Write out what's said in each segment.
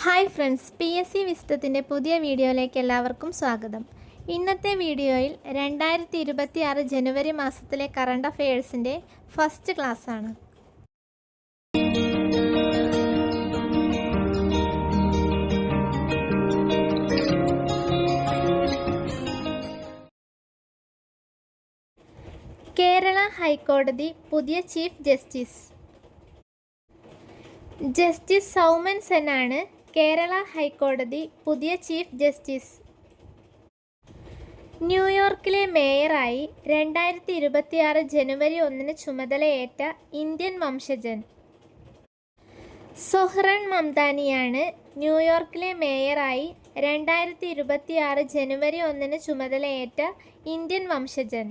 Hi friends, PSC വിസ്ഡത്തിൻ്റെ പുതിയ വീഡിയോയിലേക്ക് എല്ലാവർക്കും സ്വാഗതം. ഇന്നത്തെ വീഡിയോയിൽ 2026 ജനുവരി മാസത്തിലെ കറണ്ട് അഫയേഴ്സിൻ്റെ ഫസ്റ്റ് ക്ലാസ്സാണ്. കേരള ഹൈക്കോടതി പുതിയ chief justice. Justice Soumen സെന്നാണ് Kerala ഹൈക്കോടതി പുതിയ ചീഫ് ജസ്റ്റിസ്. ന്യൂയോർക്കിലെ മേയറായി 2026 ജനുവരി 1 ചുമതലയേറ്റ ഇന്ത്യൻ വംശജൻ. സൊഹ്റൻ മംദാനിയാണ് ന്യൂയോർക്കിലെ മേയറായി 2026 ജനുവരി 1 ചുമതലയേറ്റ ഇന്ത്യൻ വംശജൻ.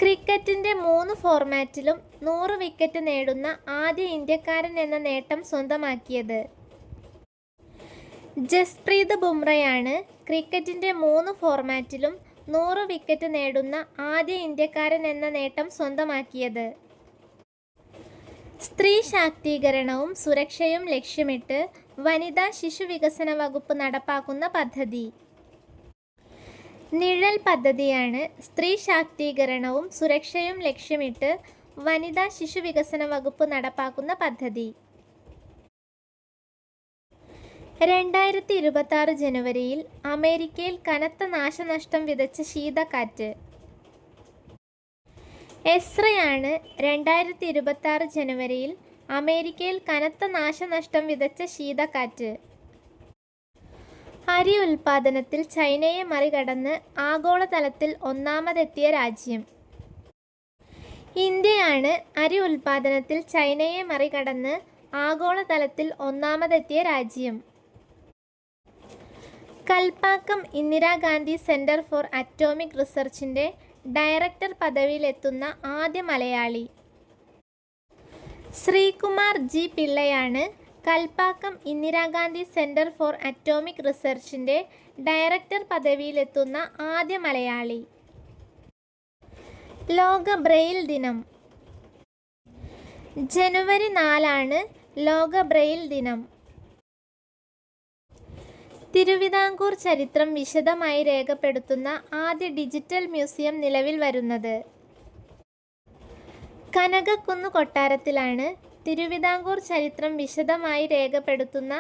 ക്രിക്കറ്റിൻ്റെ 3 ഫോർമാറ്റിലും 100 വിക്കറ്റ് നേടുന്ന ആദ്യ ഇന്ത്യക്കാരൻ എന്ന നേട്ടം സ്വന്തമാക്കിയത്. ജസ്പ്രീത് ബുംറയാണ് ക്രിക്കറ്റിൻ്റെ 3 ഫോർമാറ്റിലും 100 വിക്കറ്റ് നേടുന്ന ആദ്യ ഇന്ത്യക്കാരൻ എന്ന നേട്ടം സ്വന്തമാക്കിയത്. സ്ത്രീ ശാക്തീകരണവും സുരക്ഷയും ലക്ഷ്യമിട്ട് വനിതാ ശിശു വികസന വകുപ്പ് നടപ്പാക്കുന്ന പദ്ധതി. നിഴൽ പദ്ധതിയാണ് സ്ത്രീ ശാക്തീകരണവും സുരക്ഷയും ലക്ഷ്യമിട്ട് വനിതാ ശിശു വികസന വകുപ്പ് നടപ്പാക്കുന്ന പദ്ധതി. 2026 ജനുവരിയിൽ അമേരിക്കയിൽ കനത്ത നാശനഷ്ടം വിതച്ച ശീതക്കാറ്റ്. എസ്രയാണ് 2026 ജനുവരിയിൽ അമേരിക്കയിൽ കനത്ത നാശനഷ്ടം വിതച്ച ശീതക്കാറ്റ്. അരി ഉൽപ്പാദനത്തിൽ ചൈനയെ മറികടന്ന് ആഗോളതലത്തിൽ ഒന്നാമതെത്തിയ രാജ്യം. ഇന്ത്യയാണ് അരി ഉൽപ്പാദനത്തിൽ ചൈനയെ മറികടന്ന് ആഗോളതലത്തിൽ ഒന്നാമതെത്തിയ രാജ്യം. Kalpakkam Indira Gandhi centre for atomic റിസർച്ചിൻ്റെ ഡയറക്ടർ പദവിയിലെത്തുന്ന ആദ്യ മലയാളി. ശ്രീകുമാർ ജി പിള്ളയാണ് Kalpakkam Indira Gandhi centre for atomic റിസർച്ചിൻ്റെ ഡയറക്ടർ പദവിയിലെത്തുന്ന ആദ്യ മലയാളി. ലോക ബ്രെയിൽ ദിനം. ജനുവരി 4 ലോക ബ്രെയിൽ ദിനം. തിരുവിതാംകൂർ ചരിത്രം വിശദമായി രേഖപ്പെടുത്തുന്ന ആദ്യ ഡിജിറ്റൽ മ്യൂസിയം നിലവിൽ വരുന്നത്. കനകക്കുന്ന് കൊട്ടാരത്തിലാണ് തിരുവിതാംകൂർ ചരിത്രം വിശദമായി രേഖപ്പെടുത്തുന്ന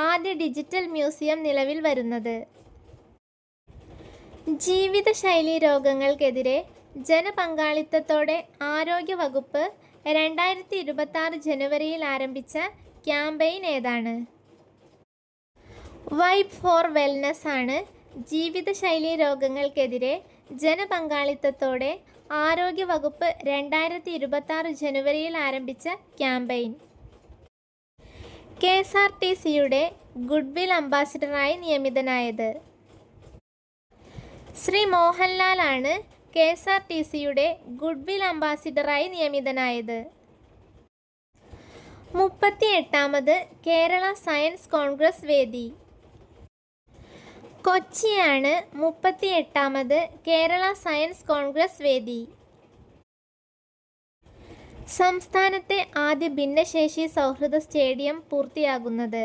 ആദ്യ ഡിജിറ്റൽ മ്യൂസിയം നിലവിൽ വരുന്നത്. ജീവിതശൈലീ രോഗങ്ങൾക്കെതിരെ ജനപങ്കാളിത്തത്തോടെ ആരോഗ്യ വകുപ്പ് 2026 ജനുവരിയിൽ ആരംഭിച്ച ക്യാമ്പയിൻ ഏതാണ്? വൈബ് ഫോർ വെൽനസ് ആണ് ജീവിതശൈലീ രോഗങ്ങൾക്കെതിരെ ജനപങ്കാളിത്തത്തോടെ ആരോഗ്യ വകുപ്പ് 2026 ജനുവരിയിൽ ആരംഭിച്ച ക്യാമ്പയിൻ. KSRTCയുടെ ഗുഡ്വിൽ അംബാസിഡറായി നിയമിതനായത്. ശ്രീ മോഹൻലാലാണ് KSRTCയുടെ ഗുഡ്വിൽ അംബാസിഡറായി നിയമിതനായത്. 38ാമത് കേരള സയൻസ് കോൺഗ്രസ് വേദി. കൊച്ചിയാണ് 38ാമത് കേരള സയൻസ് കോൺഗ്രസ് വേദി. സംസ്ഥാനത്തെ ആദ്യ ഭിന്നശേഷി സൗഹൃദ സ്റ്റേഡിയം പൂർത്തിയാകുന്നത്.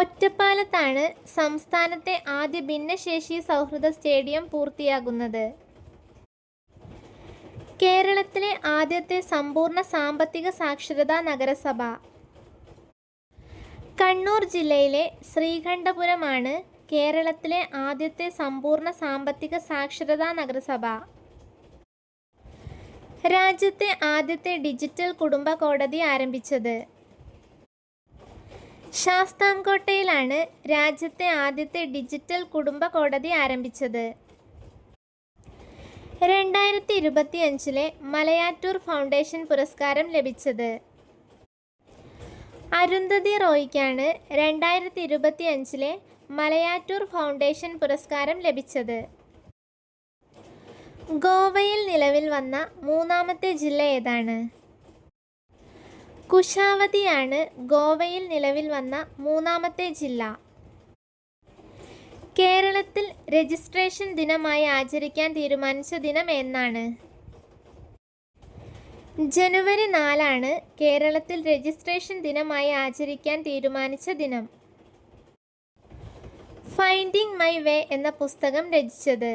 ഒറ്റപ്പാലത്താണ് സംസ്ഥാനത്തെ ആദ്യ ഭിന്നശേഷി സൗഹൃദ സ്റ്റേഡിയം പൂർത്തിയാകുന്നത്. കേരളത്തിലെ ആദ്യത്തെ സമ്പൂർണ്ണ സാമ്പത്തിക സാക്ഷരതാ നഗരസഭ. കണ്ണൂർ ജില്ലയിലെ ശ്രീകണ്ഠപുരമാണ് കേരളത്തിലെ ആദ്യത്തെ സമ്പൂർണ്ണ സാമ്പത്തിക സാക്ഷരതാ നഗരസഭ. രാജ്യത്തെ ആദ്യത്തെ ഡിജിറ്റൽ കുടുംബ കോടതി ആരംഭിച്ചത്. ശാസ്താംകോട്ടയിലാണ് രാജ്യത്തെ ആദ്യത്തെ ഡിജിറ്റൽ കുടുംബ കോടതി ആരംഭിച്ചത്. 2025 മലയാറ്റൂർ ഫൗണ്ടേഷൻ പുരസ്കാരം ലഭിച്ചത്. അരുന്ധതി റോയ്ക്കാണ് 2025 മലയാറ്റൂർ ഫൗണ്ടേഷൻ പുരസ്കാരം ലഭിച്ചത്. ഗോവയിൽ നിലവിൽ വന്ന 3ാമത്തെ ജില്ല ഏതാണ്? കുശാവതിയാണ് ഗോവയിൽ നിലവിൽ വന്ന 3ാമത്തെ ജില്ല. കേരളത്തിൽ രജിസ്ട്രേഷൻ ദിനമായി ആചരിക്കാൻ തീരുമാനിച്ച ദിനം എന്നാണ്? ജനുവരി 4 കേരളത്തിൽ രജിസ്ട്രേഷൻ ദിനമായി ആചരിക്കാൻ തീരുമാനിച്ച ദിനം. ഫൈൻഡിങ് മൈ വേ എന്ന പുസ്തകം രചിച്ചത്.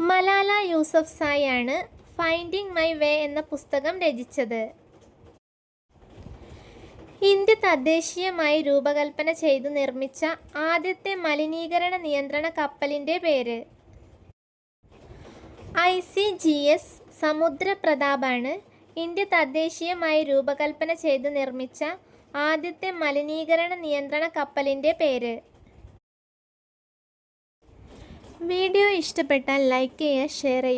മലാല യൂസഫ്സായി ആണ് ഫൈൻഡിങ് മൈ വേ എന്ന പുസ്തകം രചിച്ചത്. ഇന്ത്യ തദ്ദേശീയമായി രൂപകൽപ്പന ചെയ്തു നിർമ്മിച്ച ആദ്യത്തെ മലിനീകരണ നിയന്ത്രണ കപ്പലിൻ്റെ പേര്. ICGS സമുദ്രപ്രതാപാണ് ഇന്ത്യ തദ്ദേശീയമായി രൂപകൽപ്പന ചെയ്തു നിർമ്മിച്ച ആദ്യത്തെ മലിനീകരണ നിയന്ത്രണ കപ്പലിൻ്റെ പേര്. വീഡിയോ ഇഷ്ടപ്പെട്ടാൽ ലൈക്ക് ചെയ്യുക, ഷെയർ ചെയ്യുക.